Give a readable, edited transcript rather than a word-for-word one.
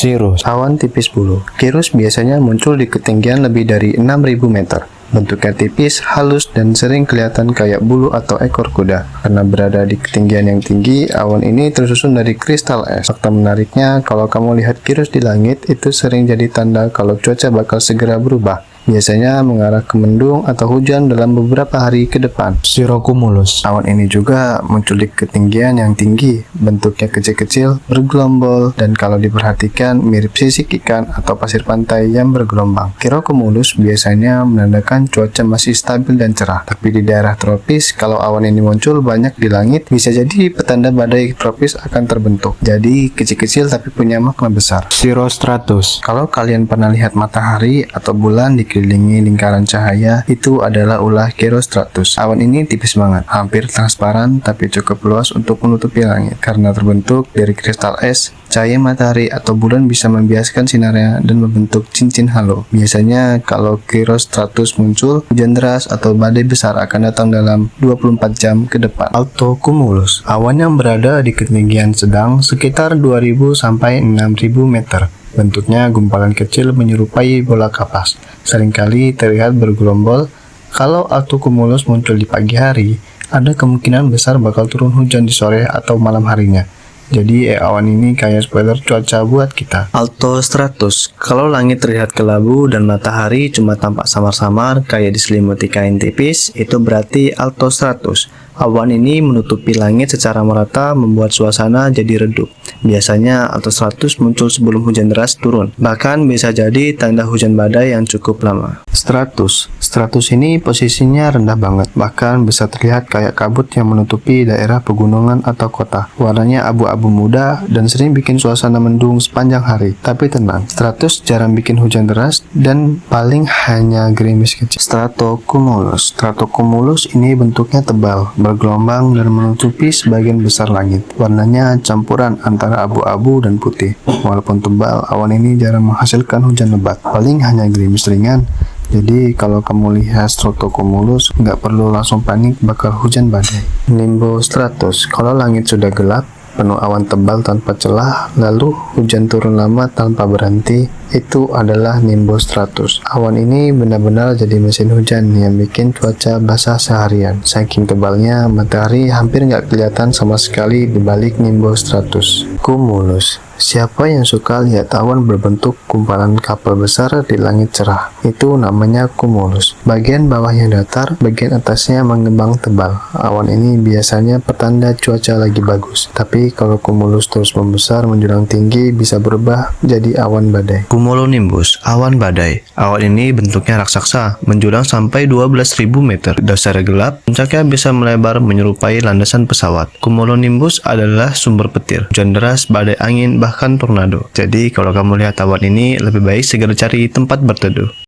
Cirrus, awan tipis bulu. Cirrus biasanya muncul di ketinggian lebih dari 6.000 meter. Bentuknya tipis, halus, dan sering kelihatan kayak bulu atau ekor kuda. Karena berada di ketinggian yang tinggi, awan ini tersusun dari kristal es. Fakta menariknya, kalau kamu lihat Cirrus di langit, itu sering jadi tanda kalau cuaca bakal segera berubah. Biasanya mengarah ke mendung atau hujan dalam beberapa hari ke depan. Cirrocumulus, Awan ini juga muncul di ketinggian yang tinggi, bentuknya kecil-kecil, bergelombol, dan kalau diperhatikan mirip sisik ikan atau pasir pantai yang bergelombang. Cirrocumulus biasanya menandakan cuaca masih stabil dan cerah, tapi di daerah tropis, kalau awan ini muncul banyak di langit, bisa jadi petanda badai tropis akan terbentuk. Jadi kecil-kecil tapi punya makna besar. Cirrostratus, Kalau kalian pernah lihat matahari atau bulan dikelilingi lingkaran cahaya, itu adalah ulah Cirrostratus. Awan ini tipis banget, hampir transparan tapi cukup luas untuk menutupi langit. Karena terbentuk dari kristal es, cahaya matahari atau bulan bisa membiaskan sinarnya dan membentuk cincin halo. Biasanya kalau Cirrostratus muncul, hujan deras atau badai besar akan datang dalam 24 jam ke depan. Altocumulus, awan yang berada di ketinggian sedang sekitar 2.000 sampai 6.000 meter. Bentuknya gumpalan kecil menyerupai bola kapas, seringkali terlihat bergelombol. Kalau altocumulus muncul di pagi hari, ada kemungkinan besar bakal turun hujan di sore atau malam harinya. Jadi awan ini kayak spoiler cuaca buat kita. Altostratus, kalau langit terlihat kelabu dan matahari cuma tampak samar-samar kayak diselimuti kain tipis, itu berarti altostratus. Awan ini menutupi langit secara merata, membuat suasana jadi redup. Biasanya altostratus muncul sebelum hujan deras turun. Bahkan bisa jadi tanda hujan badai yang cukup lama. Stratus ini posisinya rendah banget, bahkan bisa terlihat kayak kabut yang menutupi daerah pegunungan atau kota. Warnanya abu-abu muda dan sering bikin suasana mendung sepanjang hari. Tapi tenang, stratus jarang bikin hujan deras dan paling hanya gerimis kecil. Stratocumulus ini bentuknya tebal, bergelombang dan menutupi sebagian besar langit. Warnanya campuran antara abu-abu dan putih. Walaupun tebal, awan ini jarang menghasilkan hujan lebat, paling hanya gerimis ringan. Jadi kalau kamu lihat stratocumulus, nggak perlu langsung panik bakal hujan badai. Nimbostratus, kalau langit sudah gelap, penuh awan tebal tanpa celah, lalu hujan turun lama tanpa berhenti, itu adalah nimbostratus. Awan ini benar-benar jadi mesin hujan yang bikin cuaca basah seharian. Saking tebalnya, matahari hampir nggak kelihatan sama sekali di balik nimbostratus. Cumulus, siapa yang suka lihat awan berbentuk gumpalan kapal besar di langit cerah? Itu namanya cumulus. Bagian bawahnya datar, bagian atasnya mengembang tebal. Awan ini biasanya petanda cuaca lagi bagus. Tapi kalau cumulus terus membesar menjulang tinggi, bisa berubah jadi awan badai. Cumulonimbus, awan badai. Awan ini bentuknya raksasa, menjulang sampai 12.000 meter. Dasarnya gelap, puncaknya bisa melebar menyerupai landasan pesawat. Cumulonimbus adalah sumber petir, hujan deras, badai angin, bahkan tornado. Jadi kalau kamu lihat awan ini, lebih baik segera cari tempat berteduh.